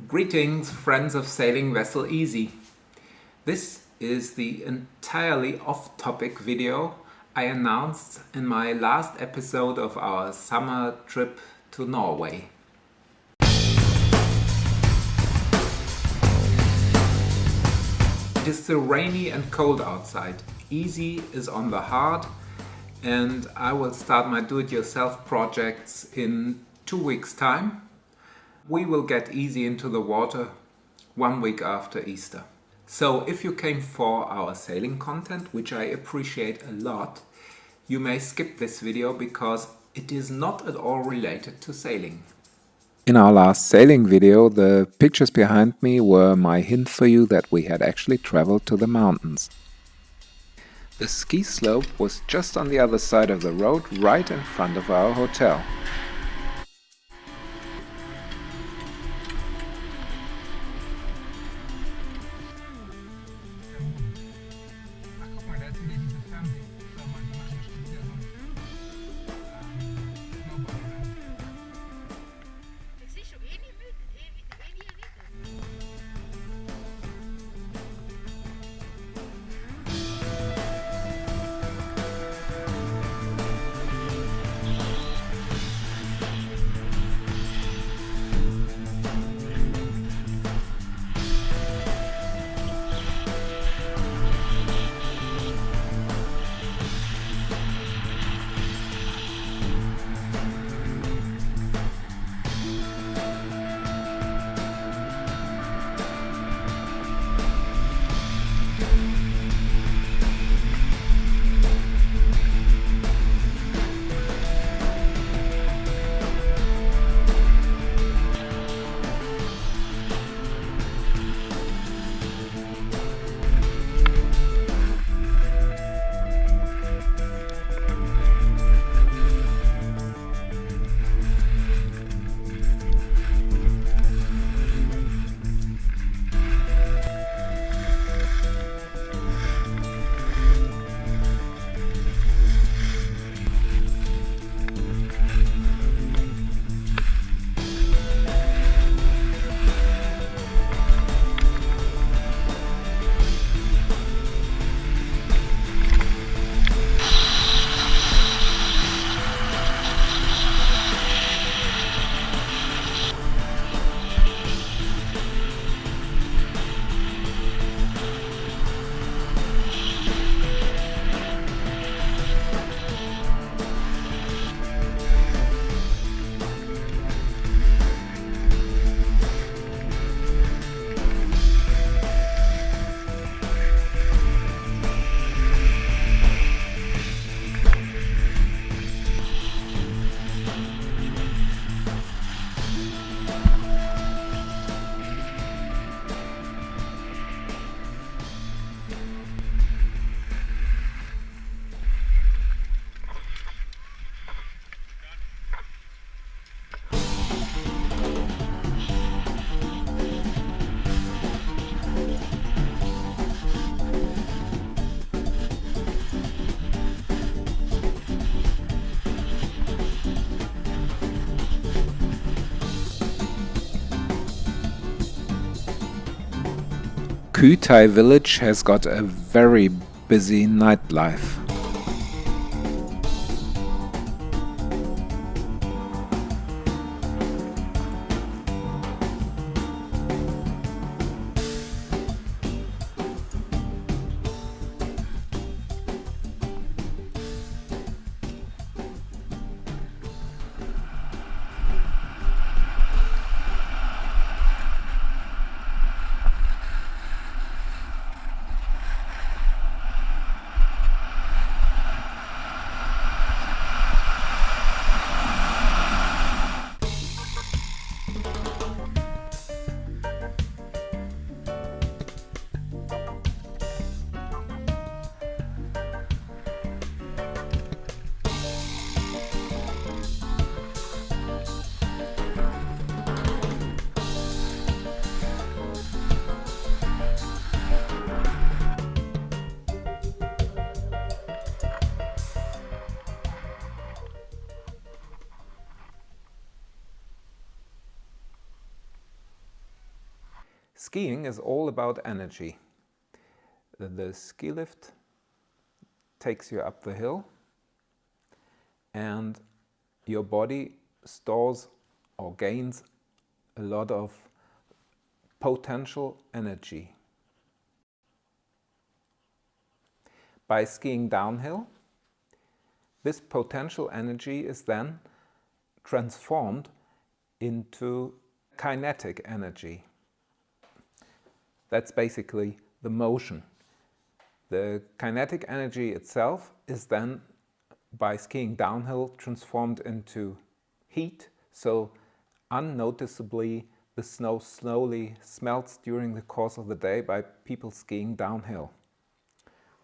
Greetings, friends of Sailing Vessel Easy. This is the entirely off-topic video I announced in my last episode of our summer trip to Norway. It is still rainy and cold outside. Easy is on the hard, and I will start my do-it-yourself projects in 2 weeks' time. We will get easy into the water 1 week after Easter. So if you came for our sailing content, which I appreciate a lot, you may skip this video because it is not at all related to sailing. In our last sailing video, the pictures behind me were my hint for you that we had actually traveled to the mountains. The ski slope was just on the other side of the road, right in front of our hotel. Kühtai village has got a very busy nightlife. Skiing is all about energy. The ski lift takes you up the hill and your body stores or gains a lot of potential energy. By skiing downhill, this potential energy is then transformed into kinetic energy. That's basically the motion. The kinetic energy itself is then, by skiing downhill, transformed into heat, so unnoticeably the snow slowly smelts during the course of the day by people skiing downhill.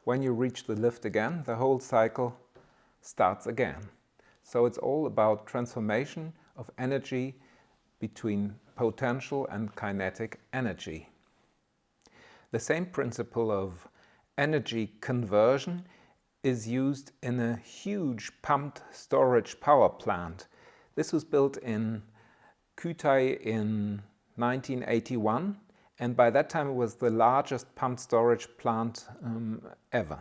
When you reach the lift again, the whole cycle starts again. So it's all about transformation of energy between potential and kinetic energy. The same principle of energy conversion is used in a huge pumped storage power plant. This was built in Kühtai in 1981, and by that time it was the largest pumped storage plant ever.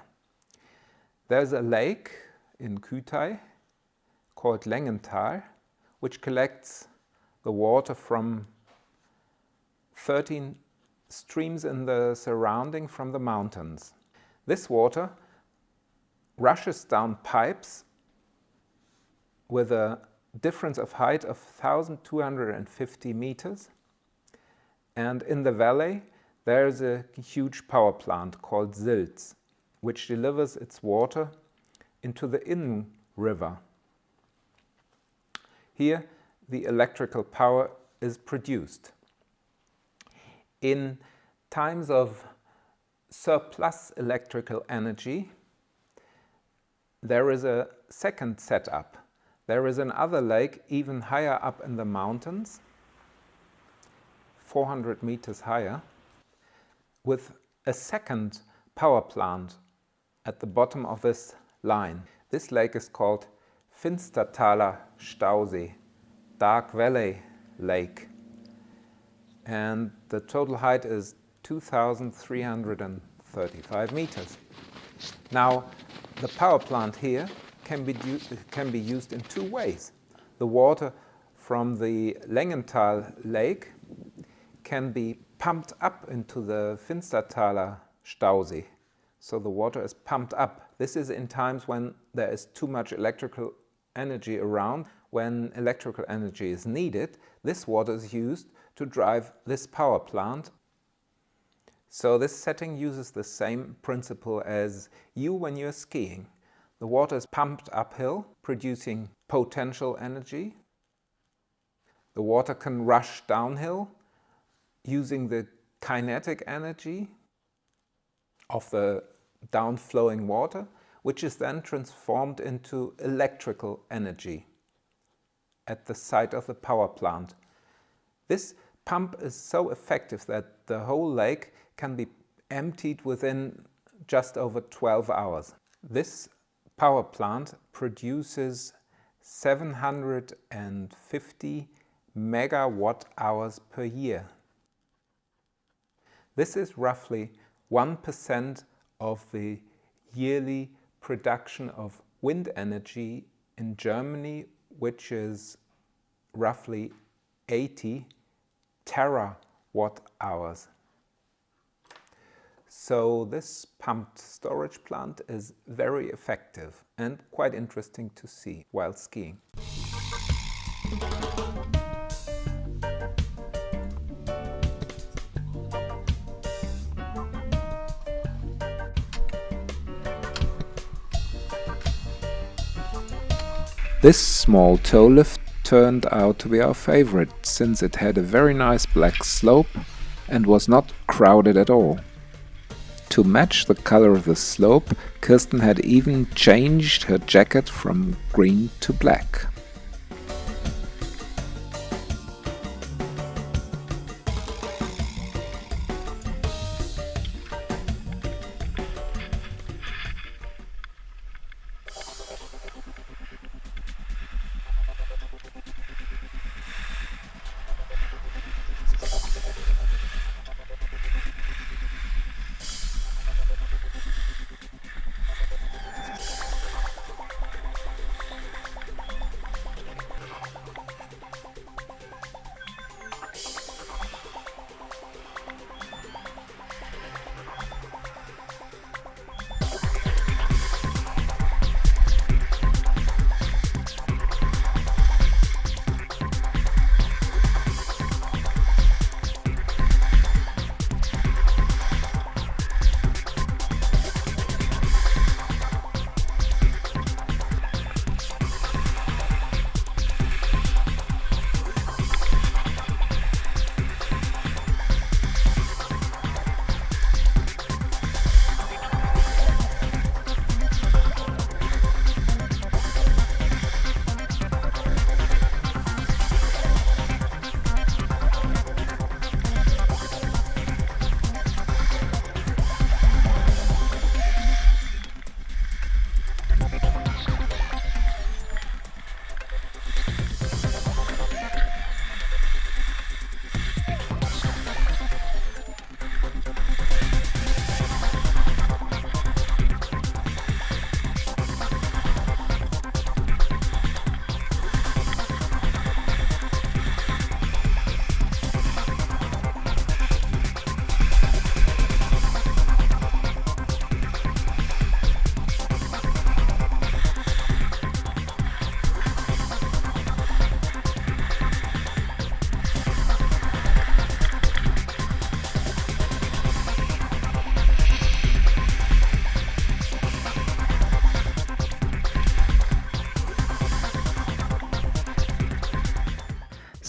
There's a lake in Kühtai called Sellrain-Silz, which collects the water from 13 streams in the surrounding from the mountains. This water rushes down pipes with a difference of height of 1,250 meters, and in the valley there's a huge power plant called Silz, which delivers its water into the Inn river. Here the electrical power is produced. In times of surplus electrical energy, there is a second setup. There is another lake even higher up in the mountains, 400 meters higher, with a second power plant at the bottom of this line. This lake is called Finstertaler Stausee, Dark Valley Lake, and the total height is 2,335 meters. Now, the power plant here can be used in two ways. The water from the Sellrain-Silz lake can be pumped up into the Finstertaler Stausee. So the water is pumped up. This is in times when there is too much electrical energy around. When electrical energy is needed, this water is used to drive this power plant. So this setting uses the same principle as when you're skiing. The water is pumped uphill, producing potential energy. The water can rush downhill using the kinetic energy of the downflowing water, which is then transformed into electrical energy at the site of the power plant. This pump is so effective that the whole lake can be emptied within just over 12 hours. This power plant produces 750 megawatt hours per year. This is roughly 1% of the yearly production of wind energy in Germany, which is roughly 80 terawatt hours. So this pumped storage plant is very effective and quite interesting to see while skiing. This small toe lift turned out to be our favorite, since it had a very nice black slope and was not crowded at all. To match the color of the slope, Kirsten had even changed her jacket from green to black.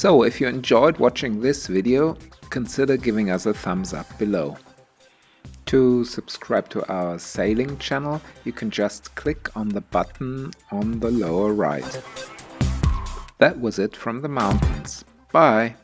So if you enjoyed watching this video, consider giving us a thumbs up below. To subscribe to our sailing channel, you can just click on the button on the lower right. That was it from the mountains. Bye!